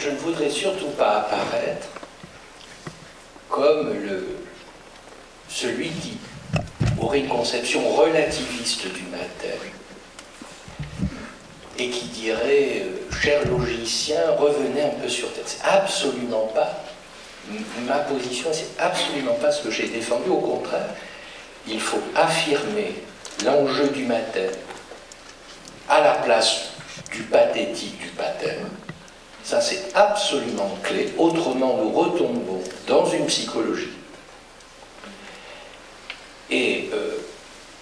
je ne voudrais surtout pas apparaître comme celui qui aurait une conception relativiste du baptême et qui dirait, cher logicien, revenez un peu sur terre. C'est absolument pas ma position, c'est absolument pas ce que j'ai défendu. Au contraire, il faut affirmer l'enjeu du baptême à la place du pathétique du baptême. Ça, c'est absolument clé. Autrement, nous retombons dans une psychologie. Et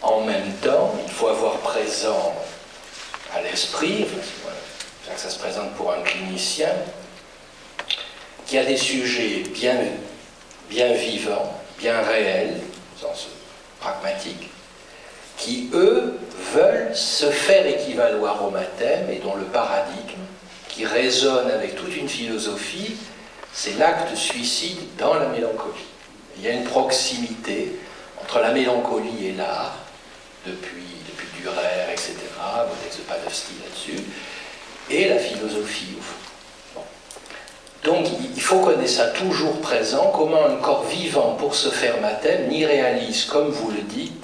en même temps, il faut avoir présent à l'esprit, ça se présente pour un clinicien, qu'il y a des sujets bien vivants, bien réels, au sens pragmatique, qui, eux, veulent se faire équivaloir au baptême et dont le paradigme, qui résonne avec toute une philosophie, c'est l'acte suicide dans la mélancolie. Il y a une proximité entre la mélancolie et l'art, depuis Dürer, etc., le texte de Panofsky là-dessus, et la philosophie, au fond. Bon. Donc, il faut qu'on ait ça toujours présent, comment un corps vivant, pour se faire baptême, n'y réalise, comme vous le dites,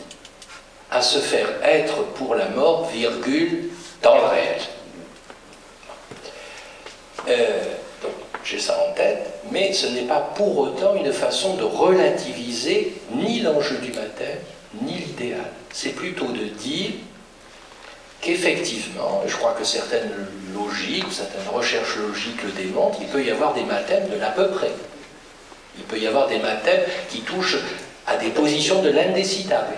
à se faire être pour la mort, virgule, dans le réel. Donc, j'ai ça en tête, mais ce n'est pas pour autant une façon de relativiser ni l'enjeu du baptême, ni l'idéal. C'est plutôt de dire qu'effectivement, et je crois que certaines logiques, certaines recherches logiques le démontrent, il peut y avoir des baptêmes de l'à peu près. Il peut y avoir des baptêmes qui touchent à des positions de l'indécidable,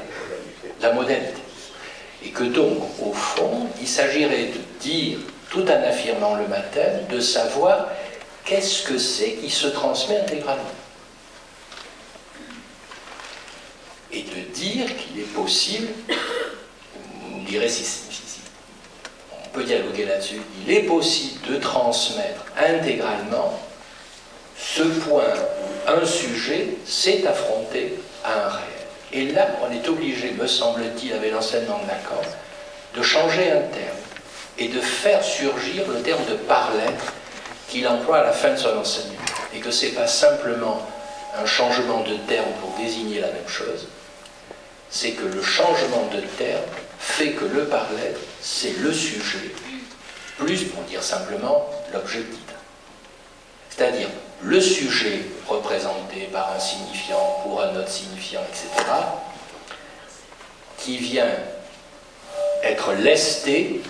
la modalité. Et que donc, au fond, il s'agirait de dire, tout en affirmant le baptême, de savoir qu'est-ce que c'est qui se transmet intégralement. Et de dire qu'il est possible, on dirait si on peut dialoguer là-dessus, il est possible de transmettre intégralement ce point où un sujet s'est affronté à un réel. Et là, on est obligé, me semble-t-il, avec l'enseignement de Lacan, de changer un terme et de faire surgir le terme de par-l'être qu'il emploie à la fin de son enseignement. Et que ce n'est pas simplement un changement de terme pour désigner la même chose, c'est que le changement de terme fait que le par-l'être, c'est le sujet, plus, pour dire simplement, l'objet dit. C'est-à-dire le sujet représenté par un signifiant pour un autre signifiant, etc., qui vient être lesté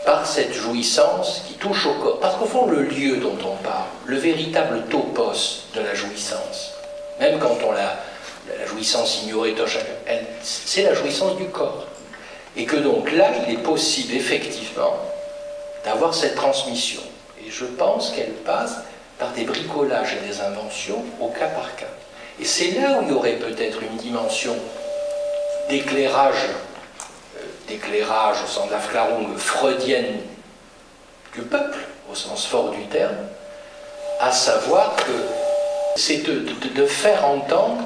par cette jouissance qui touche au corps. Parce qu'au fond, le lieu dont on parle, le véritable topos de la jouissance, même quand on la jouissance ignorée, c'est la jouissance du corps. Et que donc là, il est possible effectivement d'avoir cette transmission. Et je pense qu'elle passe par des bricolages et des inventions au cas par cas. Et c'est là où il y aurait peut-être une dimension d'éclairage au sens de l'Aufklärung freudienne du peuple, au sens fort du terme, à savoir que c'est de faire entendre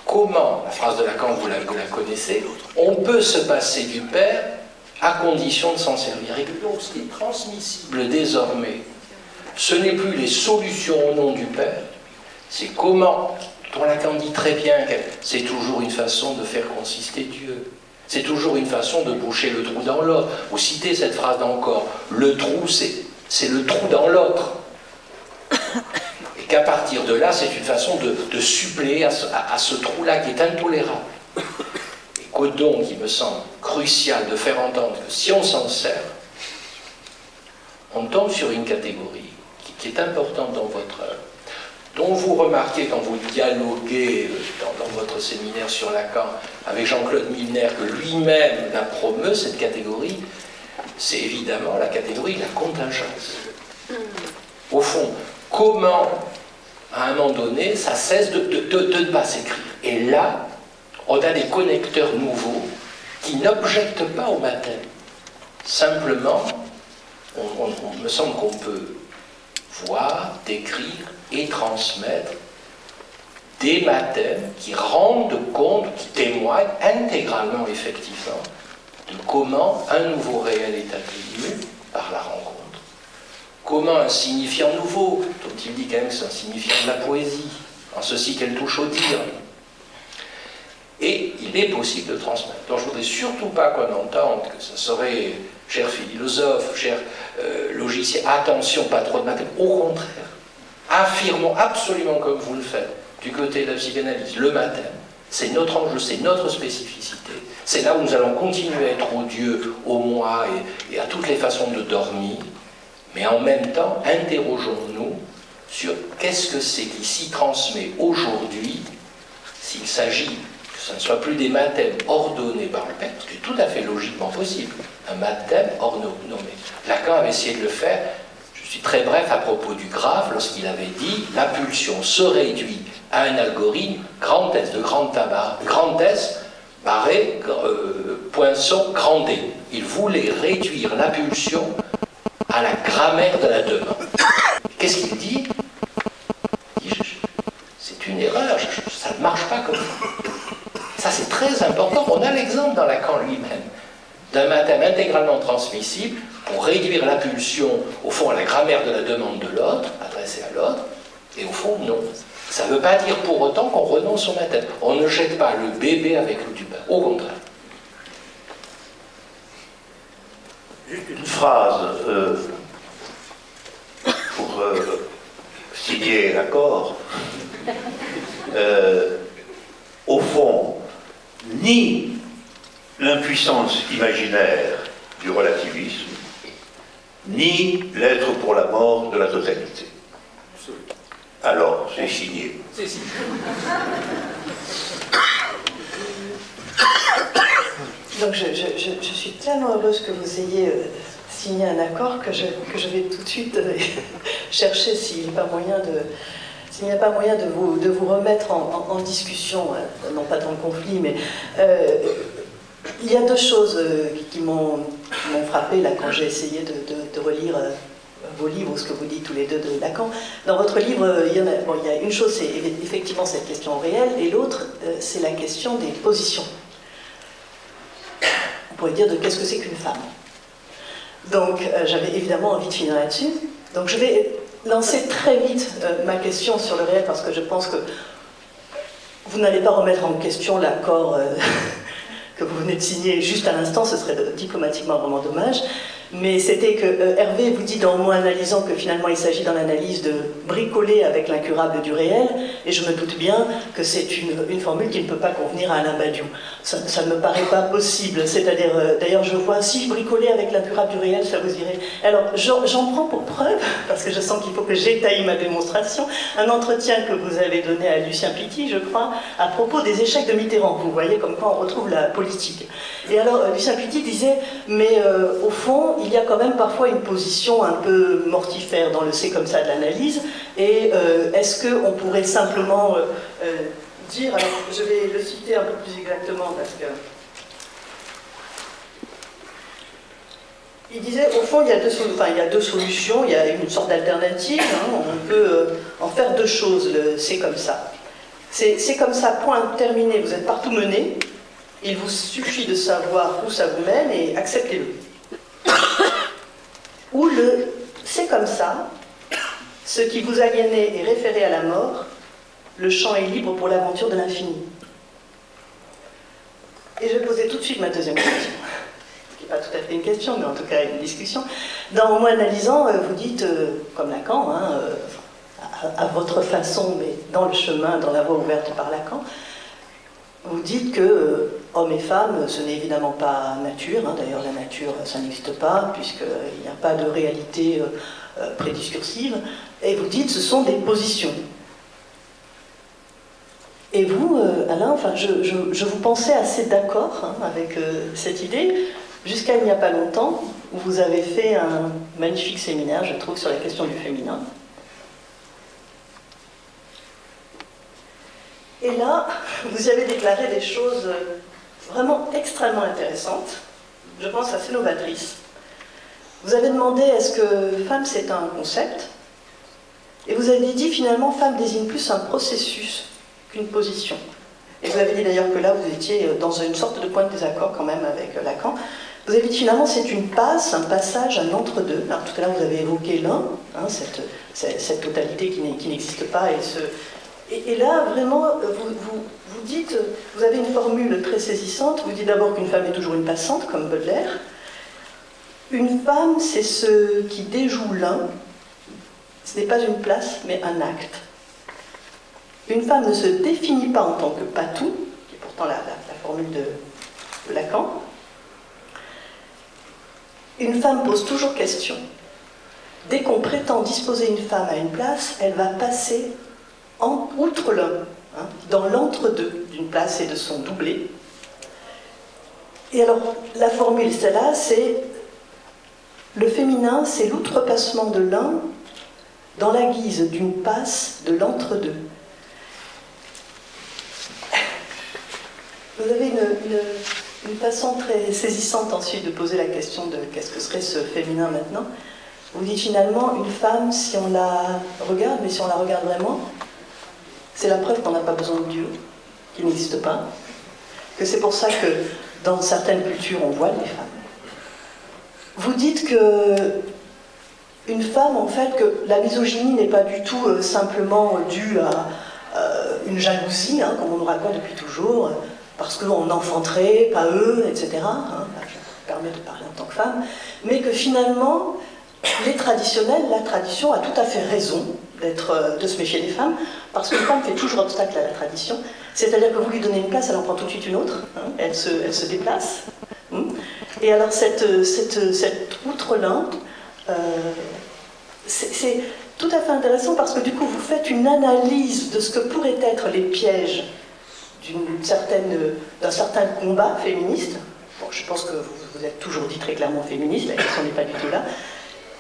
comment, la phrase de Lacan, vous la connaissez, on peut se passer du Père à condition de s'en servir. Et que donc ce qui est transmissible désormais, ce n'est plus les solutions au nom du Père, c'est comment, dont Lacan dit très bien que c'est toujours une façon de faire consister Dieu. C'est toujours une façon de boucher le trou dans l'autre. Vous citez cette phrase encore, le trou, c'est le trou dans l'autre. Et qu'à partir de là, c'est une façon de suppléer à ce trou-là qui est intolérable. Et que donc, il me semble crucial de faire entendre que si on s'en sert, on tombe sur une catégorie qui est importante dans votre œuvre, dont vous remarquez quand vous dialoguez dans votre séminaire sur Lacan avec Jean-Claude Milner, que lui-même la promeut, cette catégorie, c'est évidemment la catégorie de la contingence. Au fond, comment, à un moment donné, ça cesse de ne pas s'écrire. Et là, on a des connecteurs nouveaux qui n'objectent pas au baptême. Simplement, on me semble qu'on peut voir, décrire et transmettre des baptêmes qui rendent compte, qui témoignent intégralement, effectivement, de comment un nouveau réel est advenu par la rencontre, Comment un signifiant nouveau, dont il dit quand même que c'est un signifiant de la poésie, en ceci qu'elle touche au dire. Et il est possible de transmettre. Donc je ne voudrais surtout pas qu'on entende que ce serait, cher philosophe, cher logicien, attention, pas trop de mathématiques. Au contraire, affirmons absolument comme vous le faites, du côté de la psychanalyse, le mathème. C'est notre enjeu, c'est notre spécificité. C'est là où nous allons continuer à être odieux au moi et à toutes les façons de dormir. Mais en même temps, interrogeons-nous sur qu'est-ce que c'est qui s'y transmet aujourd'hui, s'il s'agit que ce ne soit plus des mathèmes ordonnés par le père, ce qui est tout à fait logiquement possible, un mathème ordonné. Lacan avait essayé de le faire, je suis très bref à propos du graphe, lorsqu'il avait dit « la pulsion se réduit à un algorithme grand S, de grand tabac, grand S, barré, poinçon, grand D ». Il voulait réduire la pulsion à la grammaire de la demande. Qu'est-ce qu'il dit? Il dit, c'est une erreur, ça ne marche pas comme ça. Ça c'est très important. On a l'exemple dans Lacan lui-même d'un mathème intégralement transmissible pour réduire la pulsion, au fond, à la grammaire de la demande de l'autre, adressée à l'autre, et au fond, non. Ça ne veut pas dire pour autant qu'on renonce au mathème. On ne jette pas le bébé avec l'eau du bain, au contraire. Juste une phrase pour signer l'accord. Au fond, ni l'impuissance imaginaire du relativisme, ni l'être pour la mort de la totalité. Alors, c'est signé. C'est signé. Donc je suis tellement heureuse que vous ayez signé un accord que je vais tout de suite chercher s'il n'y a pas moyen de vous remettre en discussion, non pas dans le conflit, mais il y a deux choses qui m'ont frappé là quand j'ai essayé de relire vos livres, ou ce que vous dites tous les deux de Lacan. Dans votre livre, il y a une chose, c'est effectivement cette question réelle, et l'autre, c'est la question des positions. On pourrait dire de qu'est-ce que c'est qu'une femme. Donc j'avais évidemment envie de finir là-dessus. Donc je vais lancer très vite ma question sur le réel, parce que je pense que vous n'allez pas remettre en question l'accord que vous venez de signer juste à l'instant, ce serait diplomatiquement vraiment dommage. Mais c'était que Hervé vous dit dans le mot analysant que finalement il s'agit dans l'analyse de bricoler avec l'incurable du réel, et je me doute bien que c'est une formule qui ne peut pas convenir à Alain Badiou. Ça ne me paraît pas possible, c'est-à-dire, d'ailleurs je vois, si je bricolais avec l'incurable du réel, ça vous irait. Alors j'en prends pour preuve, parce que je sens qu'il faut que j'étaye ma démonstration, un entretien que vous avez donné à Lucien Pitti, je crois, à propos des échecs de Mitterrand. Vous voyez comme quoi on retrouve la politique. Et alors Lucien Pitti disait, mais au fond, il y a quand même parfois une position un peu mortifère dans le c'est comme ça de l'analyse, et est-ce qu'on pourrait simplement dire, alors je vais le citer un peu plus exactement parce que... Il disait, au fond, il y a deux solutions, il y a une sorte d'alternative, hein, on peut en faire deux choses, c'est comme ça. C'est comme ça, point terminé, vous êtes partout mené, il vous suffit de savoir où ça vous mène et acceptez-le. Ou le c'est comme ça, ce qui vous aliénait est référé à la mort, le champ est libre pour l'aventure de l'infini. Et je vais poser tout de suite ma deuxième question, qui n'est pas tout à fait une question, mais en tout cas une discussion. Dans Moi analysant, vous dites, comme Lacan, hein, à votre façon, mais dans le chemin, dans la voie ouverte par Lacan, vous dites que hommes et femmes, ce n'est évidemment pas nature, hein, d'ailleurs la nature, ça n'existe pas, puisqu'il n'y a pas de réalité prédiscursive, et vous dites ce sont des positions. Et vous, Alain, enfin, je vous pensais assez d'accord hein, avec cette idée, jusqu'à il n'y a pas longtemps, où vous avez fait un magnifique séminaire, je trouve, sur la question du féminin. Et là, vous y avez déclaré des choses vraiment extrêmement intéressantes, je pense assez novatrices. Vous avez demandé est-ce que femme c'est un concept, et vous avez dit finalement femme désigne plus un processus qu'une position. Et vous avez dit d'ailleurs que là vous étiez dans une sorte de point de désaccord quand même avec Lacan, Vous avez dit finalement c'est une passe, un passage, un entre-deux. Alors tout à l'heure vous avez évoqué l'un, hein, cette totalité qui n'existe pas. Et là vraiment vous dites, vous avez une formule très saisissante, vous dites d'abord qu'une femme est toujours une passante, comme Baudelaire. Une femme c'est ce qui déjoue l'un, ce n'est pas une place mais un acte. Une femme ne se définit pas en tant que patou, qui est pourtant la formule de Lacan. Une femme pose toujours question. Dès qu'on prétend disposer une femme à une place, elle va passer outre l'homme, hein, dans l'entre-deux d'une place et de son doublé. Et alors, la formule, celle-là, c'est le féminin, c'est l'outrepassement de l'un dans la guise d'une passe de l'entre-deux. Vous avez une façon très saisissante ensuite de poser la question de qu'est-ce que serait ce féminin maintenant. Vous dites finalement, une femme, si on la regarde, mais si on la regarde vraiment, c'est la preuve qu'on n'a pas besoin de Dieu, qu'il n'existe pas, que c'est pour ça que dans certaines cultures on voile les femmes. Vous dites que une femme, en fait, que la misogynie n'est pas du tout simplement due à une jalousie, hein, comme on nous raconte depuis toujours, parce qu'on enfanterait, pas eux, etc. Hein, je me permets de parler en tant que femme, mais que finalement, les traditionnels, la tradition a tout à fait raison de se méfier des femmes, parce qu'une femme fait toujours obstacle à la tradition, c'est-à-dire que vous lui donnez une place, elle en prend tout de suite une autre, hein, elle se déplace. Et alors cette outre-là, c'est tout à fait intéressant parce que du coup vous faites une analyse de ce que pourraient être les pièges d'un certain combat féministe. Bon, je pense que vous êtes toujours dit très clairement féministe, la question n'est pas du tout là.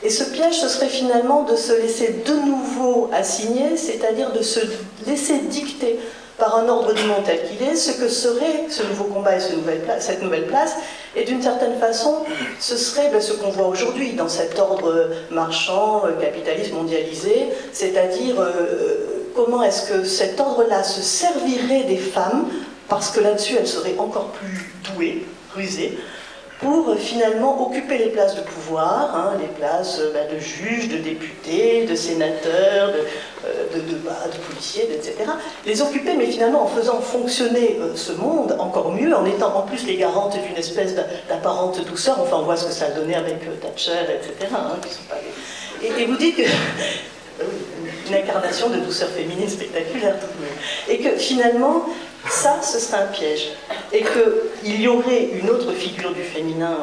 Et ce piège, ce serait finalement de se laisser de nouveau assigner, c'est-à-dire de se laisser dicter par un ordre du monde tel qu'il est, ce que serait ce nouveau combat et cette nouvelle place. Et d'une certaine façon, ce serait ce qu'on voit aujourd'hui dans cet ordre marchand, capitaliste, mondialisé, c'est-à-dire comment est-ce que cet ordre-là se servirait des femmes, parce que là-dessus elles seraient encore plus douées, rusées, pour finalement occuper les places de pouvoir, hein, les places de juges, de députés, de sénateurs, de policiers, etc. Les occuper, mais finalement en faisant fonctionner ce monde encore mieux, en étant en plus les garantes d'une espèce d'apparente douceur. Enfin, on voit ce que ça a donné avec Thatcher, etc. Hein, qui sont pas et vous dites que une incarnation de douceur féminine spectaculaire, tout de même. Et que finalement, ça, ce serait un piège. Et qu'il y aurait une autre figure du féminin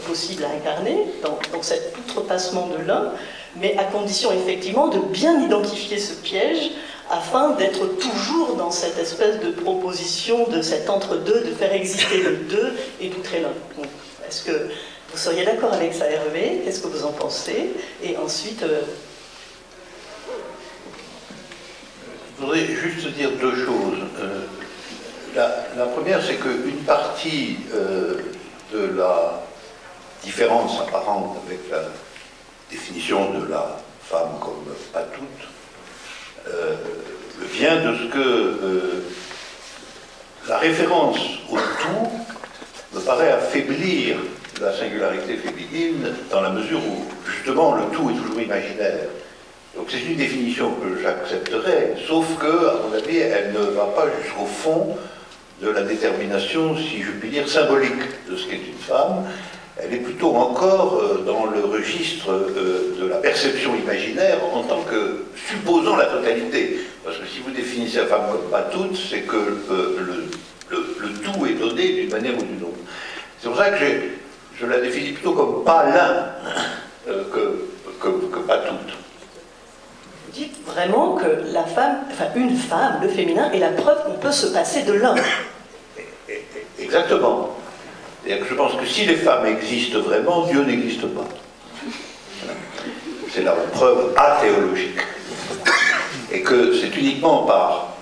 possible à incarner, dans cet outrepassement de l'un, mais à condition effectivement de bien identifier ce piège, afin d'être toujours dans cette espèce de proposition de cet entre-deux, de faire exister le deux et d'outrer l'un. Est-ce que vous seriez d'accord avec ça, Hervé? Qu'est-ce que vous en pensez? Et ensuite... Je voudrais juste dire deux choses. La première, c'est qu'une partie de la différence apparente avec la définition de la femme comme pas toute vient de ce que la référence au tout me paraît affaiblir la singularité féminine dans la mesure où, justement, le tout est toujours imaginaire. Donc c'est une définition que j'accepterais, sauf que, à mon avis, elle ne va pas jusqu'au fond de la détermination, si je puis dire, symbolique de ce qu'est une femme. Elle est plutôt encore dans le registre de la perception imaginaire en tant que supposant la totalité. Parce que si vous définissez la femme comme pas toute, c'est que le tout est donné d'une manière ou d'une autre. C'est pour ça que je la définis plutôt comme pas l'un que pas toute. Vous dites vraiment que la femme, enfin une femme, le féminin, est la preuve qu'on peut se passer de l'homme. Exactement. Je pense que si les femmes existent vraiment, Dieu n'existe pas. C'est la preuve athéologique. Et que c'est uniquement par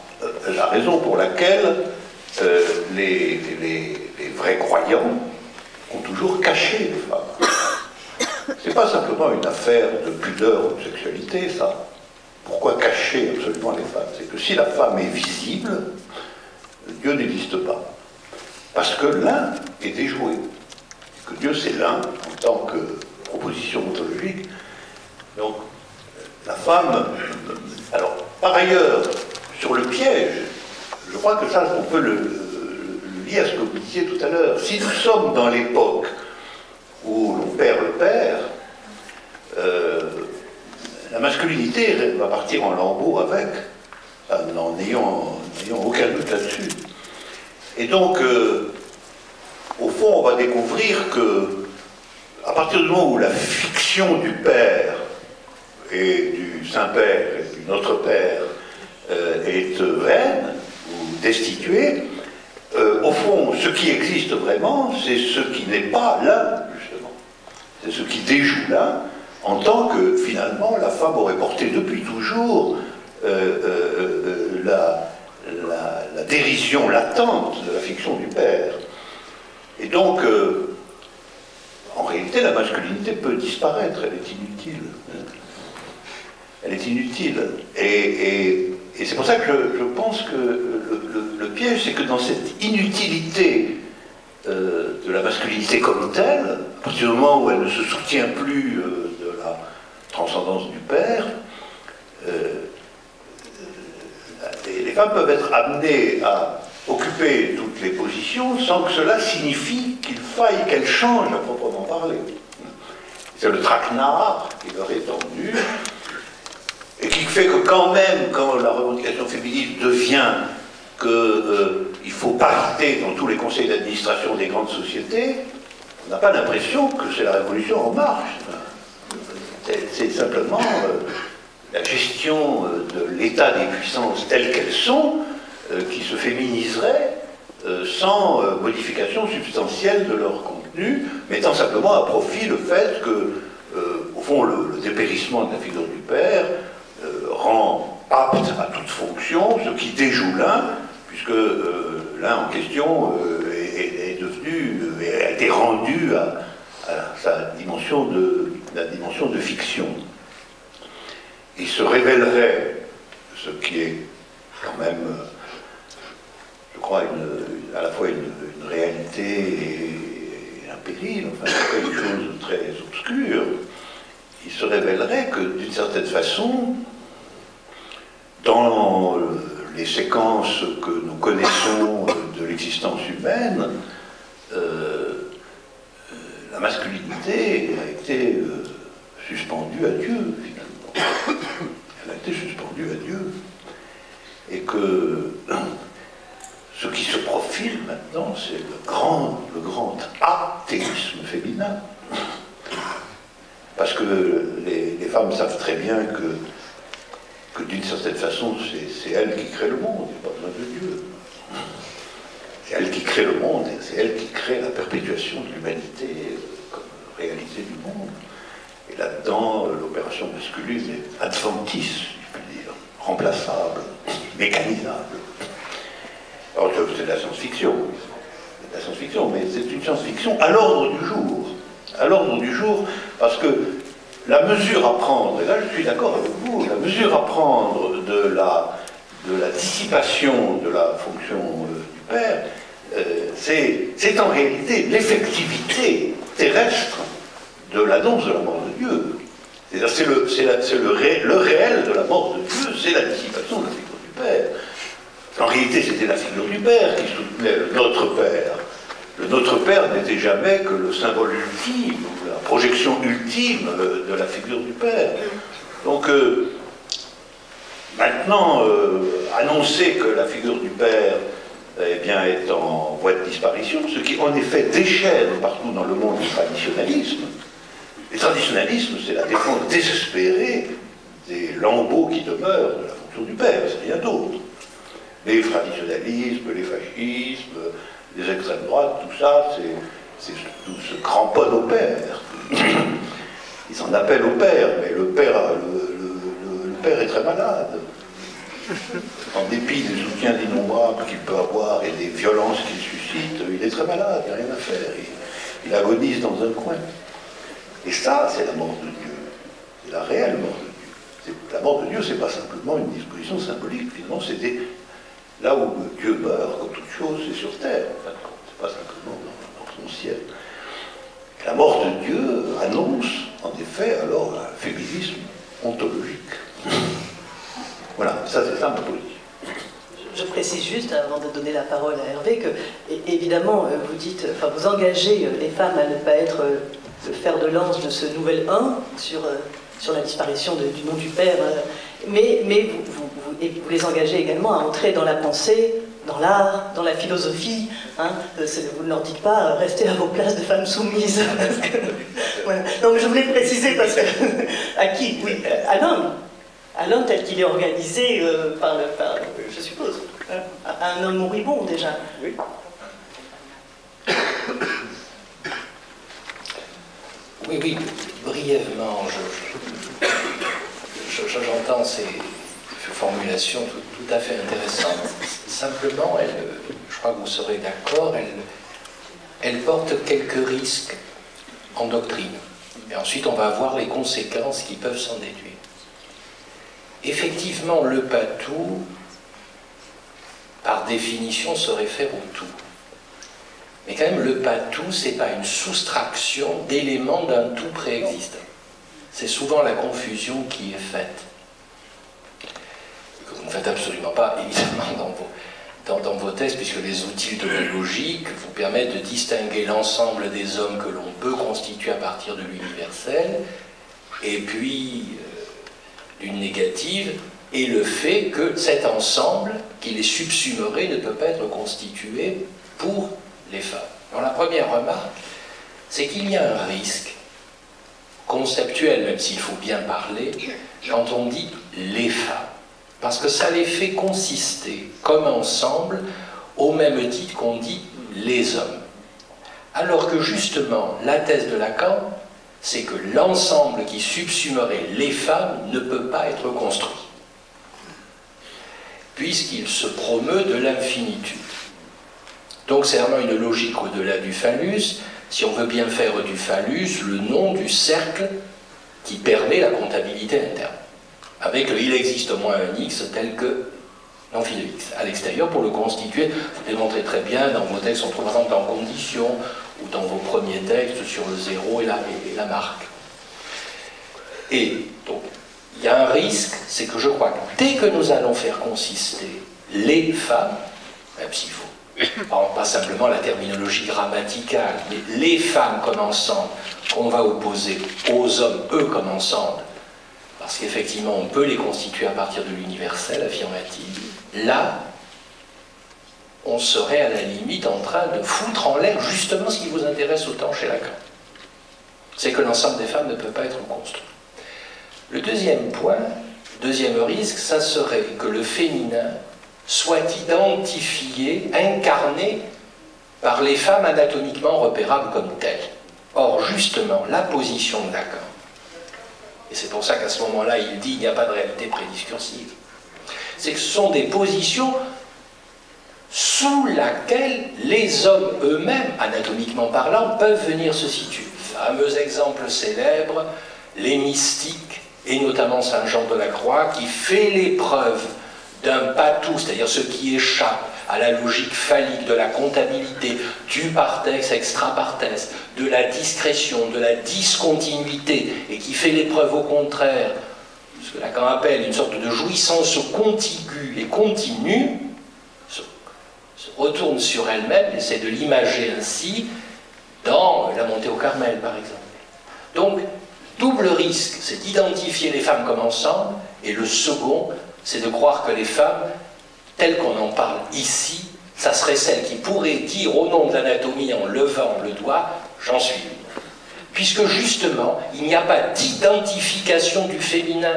la raison pour laquelle les vrais croyants ont toujours caché les femmes. C'est pas simplement une affaire de pudeur ou de sexualité, ça. Pourquoi cacher absolument les femmes? C'est que si la femme est visible, Dieu n'existe pas. Parce que l'un est déjoué. que Dieu c'est l'un en tant que proposition ontologique. Donc, la femme. Alors, par ailleurs, sur le piège, je crois que ça, on peut le lier à ce que vous disiez tout à l'heure. Si nous sommes dans l'époque où l'on perd le père, la masculinité va partir en lambeaux avec, en n'ayant aucun doute là-dessus. Et donc, au fond, on va découvrir que, à partir du moment où la fiction du père et du Saint-Père et du Notre Père est vaine ou destituée, au fond, ce qui existe vraiment, c'est ce qui n'est pas là, justement. C'est ce qui déjoue là, en tant que, finalement, la femme aurait porté depuis toujours la dérision latente de la fiction du père. Et donc, en réalité, la masculinité peut disparaître, elle est inutile. Elle est inutile. Et c'est pour ça que je pense que le piège, c'est que dans cette inutilité de la masculinité comme telle, à partir du moment où elle ne se soutient plus de la transcendance du père, les femmes peuvent être amenées à occuper toutes les positions sans que cela signifie qu'il faille qu'elles changent à proprement parler. C'est le traquenard qui leur est tendu, et qui fait que quand même, quand la revendication féministe devient qu'il faut parité dans tous les conseils d'administration des grandes sociétés, on n'a pas l'impression que c'est la révolution en marche. C'est simplement la gestion de l'état des puissances telles qu'elles sont qui se féminiserait sans modification substantielle de leur contenu, mettant simplement à profit le fait que, au fond, le dépérissement de la figure du père rend apte à toute fonction ce qui déjoue l'un, puisque l'un en question est devenu, a été rendu à la dimension de fiction. Il se révélerait, ce qui est quand même, je crois, à la fois une réalité et un péril, enfin, quelque chose de très obscur. Il se révélerait que, d'une certaine façon, dans les séquences que nous connaissons de l'existence humaine, la masculinité a été suspendue à Dieu, finalement. Elle a été suspendue à Dieu. Et que ce qui se profile maintenant, c'est le grand athéisme féminin. Parce que les femmes savent très bien que d'une certaine façon, c'est elles qui créent le monde, il n'y a pas besoin de Dieu. C'est elles qui créent le monde, et c'est elles qui créent la perpétuation de l'humanité comme réalité du monde. Et là-dedans, l'opération masculine est adventice, je peux dire, remplaçable, mécanisable. Alors, c'est de la science-fiction. C'est de la science-fiction, mais c'est une science-fiction à l'ordre du jour. À l'ordre du jour, parce que la mesure à prendre, et là je suis d'accord avec vous, la mesure à prendre de la dissipation de la fonction du père, c'est en réalité l'effectivité terrestre de l'annonce de la mort de Dieu. C'est le réel de la mort de Dieu, c'est la dissipation de la figure du père. En réalité, c'était la figure du père qui soutenait le Notre Père. Le Notre Père n'était jamais que le symbole ultime, la projection ultime de la figure du Père. Donc, maintenant, annoncer que la figure du Père eh bien, est en voie de disparition, ce qui en effet déchaîne partout dans le monde le traditionnalisme. Le traditionnalisme, c'est la défense désespérée des lambeaux qui demeurent de la fonction du Père, c'est rien d'autre. Les traditionnalismes, les fascismes, les extrêmes droites, tout ça, tout se cramponne au père. Ils s'en appellent au père, mais le père est très malade. En dépit des soutiens innombrables qu'il peut avoir et des violences qu'il suscite, il est très malade, il n'y a rien à faire. Il agonise dans un coin. Et ça, c'est la mort de Dieu. C'est la réelle mort de Dieu. La mort de Dieu, c'est pas simplement une disposition symbolique. Finalement, c'était là où Dieu meurt, comme toute chose, c'est sur terre. Enfin, c'est pas simplement dans son ciel. fait alors un féminisme ontologique. Voilà, ça c'est ça ma position. Je précise juste, avant de donner la parole à Hervé, que évidemment, vous dites, enfin, vous engagez les femmes à ne pas être le fer de lance de ce nouvel 1 sur la disparition du nom du père, mais vous les engagez également à entrer dans la pensée, dans l'art, dans la philosophie. Hein, vous ne leur dites pas restez à vos places de femmes soumises. Voilà. Donc je voulais préciser parce que à qui? Oui, à l'homme. À l'homme tel qu'il est organisé par, je suppose, hein, à un homme moribond déjà. Oui. Oui, oui, brièvement, j'entends ces formulations tout à fait intéressantes. Simplement, je crois que vous serez d'accord, elle porte quelques risques en doctrine. Et ensuite, on va voir les conséquences qui peuvent s'en déduire. Effectivement, le pas-tout, par définition, se réfère au tout. Mais quand même, le pas-tout, ce n'est pas une soustraction d'éléments d'un tout préexistant. C'est souvent la confusion qui est faite. Que vous ne faites absolument pas, évidemment, dans vos textes, puisque les outils de la logique vous permettent de distinguer l'ensemble des hommes que l'on peut constituer à partir de l'universel, et puis d'une négative, et le fait que cet ensemble, qui les subsumerait, ne peut pas être constitué pour les femmes. Alors la première remarque, c'est qu'il y a un risque conceptuel, même s'il faut bien parler, quand on dit les femmes. Parce que ça les fait consister comme ensemble au même titre qu'on dit les hommes. Alors que justement, la thèse de Lacan, c'est que l'ensemble qui subsumerait les femmes ne peut pas être construit, puisqu'il se promeut de l'infinitude. Donc c'est vraiment une logique au-delà du phallus. Si on veut bien faire du phallus le nom du cercle qui permet la comptabilité interne, avec le « il existe au moins un x » tel que l'amphi de x. À l'extérieur, pour le constituer, vous démontrez très bien dans vos textes, on trouve par exemple dans conditions, ou dans vos premiers textes sur le zéro et la marque. Et donc, il y a un risque, c'est que je crois que dès que nous allons faire consister les femmes, même s'il faut pas simplement la terminologie grammaticale, mais les femmes comme ensemble, qu'on va opposer aux hommes, eux comme ensemble, parce qu'effectivement on peut les constituer à partir de l'universel affirmatif, là, on serait à la limite en train de foutre en l'air justement ce qui vous intéresse autant chez Lacan. C'est que l'ensemble des femmes ne peut pas être construit. Le deuxième point, deuxième risque, ça serait que le féminin soit identifié, incarné par les femmes anatomiquement repérables comme telles. Or, justement, la position de Lacan, et c'est pour ça qu'à ce moment-là, il dit qu'il n'y a pas de réalité prédiscursive, c'est que ce sont des positions sous laquelle les hommes eux-mêmes, anatomiquement parlant, peuvent venir se situer. Fameux exemple célèbre, les mystiques, et notamment Saint Jean de la Croix, qui fait l'épreuve d'un patou, c'est-à-dire ce qui échappe à la logique phallique de la comptabilité, du parthèse extra-parthèse, de la discrétion, de la discontinuité, et qui fait l'épreuve au contraire, ce que Lacan appelle une sorte de jouissance contiguë et continue, se retourne sur elle-même, essaie de l'imager ainsi, dans la montée au Carmel, par exemple. Donc, double risque, c'est d'identifier les femmes comme ensemble, et le second, c'est de croire que les femmes, telles qu'on en parle ici, ça serait celles qui pourraient dire au nom de l'anatomie en levant le doigt, j'en suis une. Puisque justement, il n'y a pas d'identification du féminin,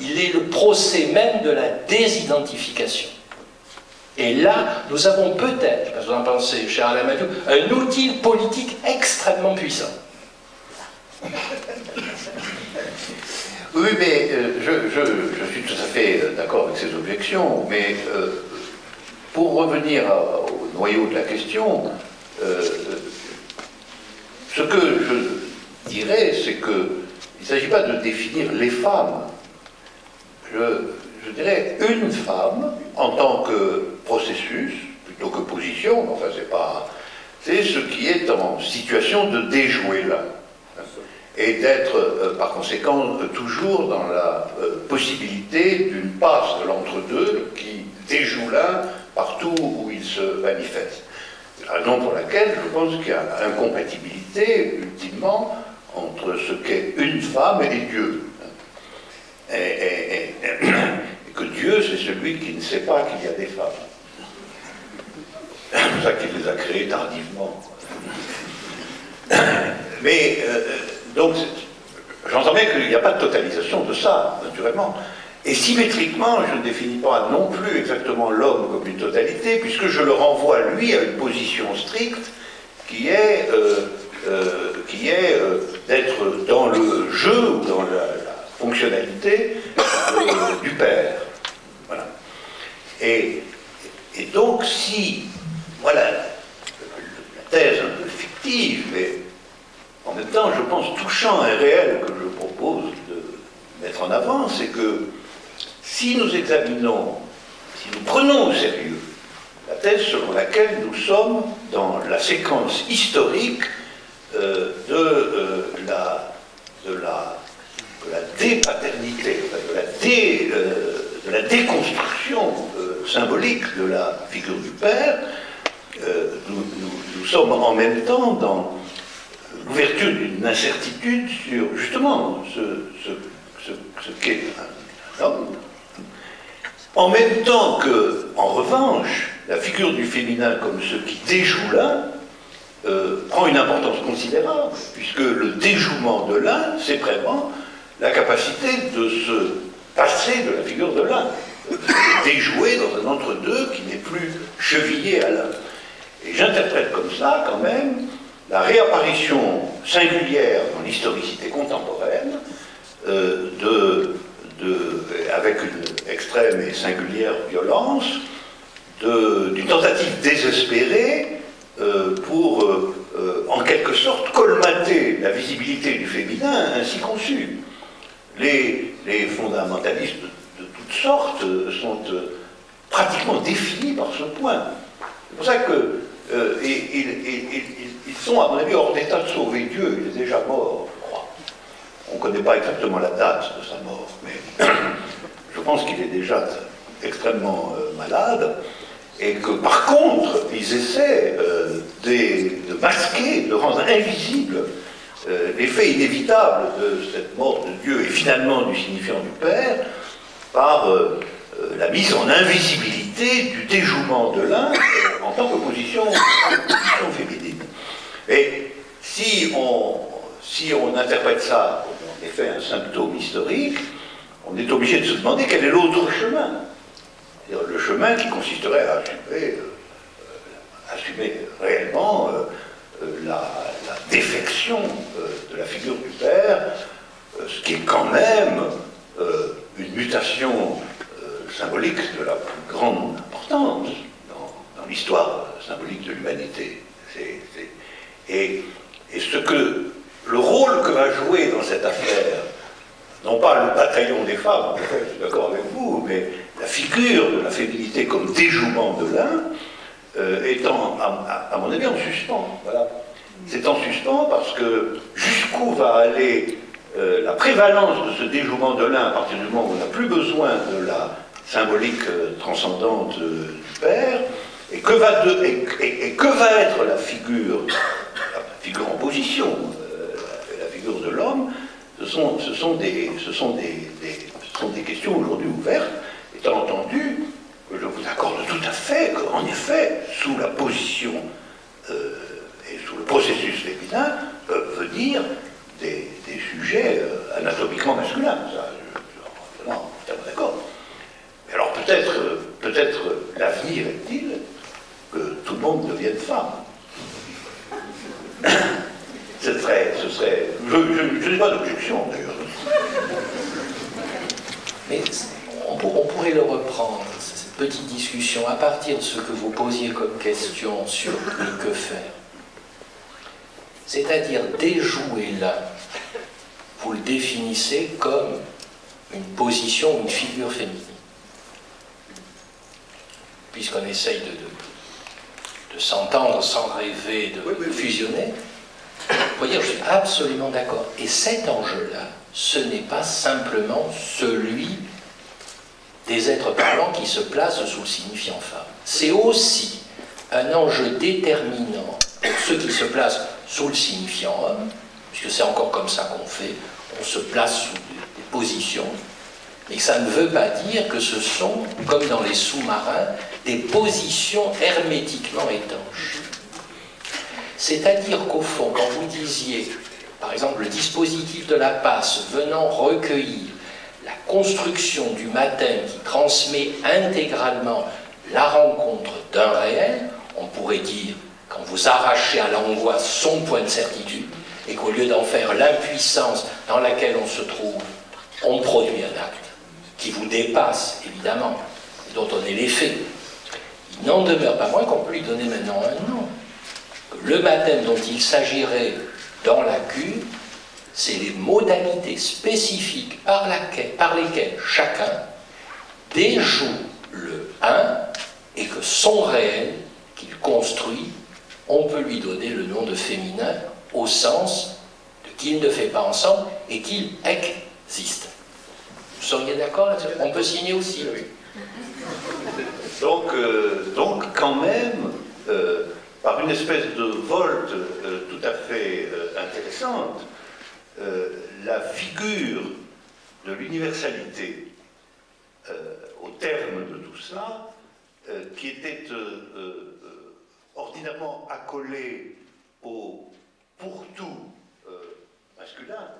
il est le procès même de la désidentification. Et là, nous avons peut-être, je sais pas ce que vous en pensez, cher Alain Mathieu, un outil politique extrêmement puissant. Oui, mais je suis tout à fait d'accord avec ces objections, mais pour revenir au noyau de la question, ce que je dirais, c'est qu'il ne s'agit pas de définir les femmes. Je dirais une femme en tant que processus, plutôt que position, enfin c'est ce qui est en situation de déjouer là. et d'être par conséquent toujours dans la possibilité d'une passe de l'entre-deux qui déjoue l'un partout où il se manifeste. C'est la raison pour laquelle je pense qu'il y a incompatibilité ultimement entre ce qu'est une femme et Dieu. Et que Dieu, c'est celui qui ne sait pas qu'il y a des femmes. C'est pour ça qu'il les a créées tardivement. Mais, donc, j'entends bien qu'il n'y a pas de totalisation de ça, naturellement. Et symétriquement, je ne définis pas non plus exactement l'homme comme une totalité, puisque je le renvoie, lui, à une position stricte qui est d'être dans le jeu ou dans la fonctionnalité du Père. Voilà. Et donc, si, voilà, la thèse un peu fictive, mais en même temps, je pense, touchant et réel que je propose de mettre en avant, c'est que si nous examinons, si nous prenons au sérieux la thèse selon laquelle nous sommes dans la séquence historique de la dépaternité, de la déconstruction symbolique de la figure du Père, nous sommes en même temps dans l'ouverture d'une incertitude sur justement ce qu'est un homme, en même temps que, en revanche, la figure du féminin comme ce qui déjoue l'un prend une importance considérable, puisque le déjouement de l'un, c'est vraiment la capacité de se passer de la figure de l'un, de se déjouer dans un entre-deux qui n'est plus chevillé à l'un. Et j'interprète comme ça, quand même, la réapparition singulière dans l'historicité contemporaine avec une extrême et singulière violence, d'une tentative désespérée pour, en quelque sorte, colmater la visibilité du féminin ainsi conçue. Les fondamentalistes de toutes sortes sont pratiquement définis par ce point. C'est pour ça que ils sont, à mon avis, hors d'état de sauver Dieu. Il est déjà mort, je crois. On ne connaît pas exactement la date de sa mort, mais je pense qu'il est déjà extrêmement malade, et que, par contre, ils essaient de masquer, de rendre invisible l'effet inévitable de cette mort de Dieu et finalement du signifiant du Père par la mise en invisibilité du déjouement de l'un en tant que position féminine. Et si on interprète ça comme en effet un symptôme historique, on est obligé de se demander quel est l'autre chemin. C'est-à-dire le chemin qui consisterait à assumer réellement la défection de la figure du Père, ce qui est quand même une mutation symbolique de la plus grande importance dans l'histoire symbolique de l'humanité. Et le rôle que va jouer dans cette affaire, non pas le bataillon des femmes, en fait, je suis d'accord avec vous, mais la figure de la féminité comme déjouement de l'un, étant, à mon avis, en suspens. Voilà. C'est en suspens parce que jusqu'où va aller la prévalence de ce déjouement de l'un à partir du moment où on n'a plus besoin de la symbolique transcendante du Père, et que va être la figure en position, la figure de l'homme, ce sont des questions aujourd'hui ouvertes, étant entendu que je vous accorde tout à fait qu'en effet, sous la position et sous le processus féminin, peuvent venir des sujets anatomiquement masculins. Ça, je suis entièrement d'accord. Mais alors peut-être l'avenir est-il que tout le monde devienne femme. Ce serait, je n'ai pas d'objection d'ailleurs. Mais on pourrait le reprendre, cette petite discussion, à partir de ce que vous posiez comme question sur le que faire. C'est-à-dire déjouer l'un, vous le définissez comme une position, une figure féminine. Puisqu'on essaye de s'entendre sans rêver de fusionner, voyez, je suis absolument d'accord. Et cet enjeu-là, ce n'est pas simplement celui des êtres parlants qui se placent sous le signifiant femme. C'est aussi un enjeu déterminant pour ceux qui se placent sous le signifiant homme, puisque c'est encore comme ça qu'on fait, on se place sous des positions, mais ça ne veut pas dire que ce sont, comme dans les sous-marins, des positions hermétiquement étanches. C'est-à-dire qu'au fond, quand vous disiez, par exemple, le dispositif de la passe venant recueillir la construction du matin qui transmet intégralement la rencontre d'un réel, on pourrait dire, quand vous arrachez à l'angoisse son point de certitude, et qu'au lieu d'en faire l'impuissance dans laquelle on se trouve, on produit un acte qui vous dépasse, évidemment, et dont on est l'effet. Il n'en demeure pas moins qu'on peut lui donner maintenant un nom. Le baptême dont il s'agirait dans la cure, c'est les modalités spécifiques par lesquelles chacun déjoue le un et que son réel qu'il construit, on peut lui donner le nom de féminin au sens de qu'il ne fait pas ensemble et qu'il existe. Vous seriez d'accord là-dessus? On peut signer aussi, oui. Donc quand même, par une espèce de volte tout à fait intéressante, la figure de l'universalité au terme de tout cela, qui était ordinairement accolée au pour tout masculin,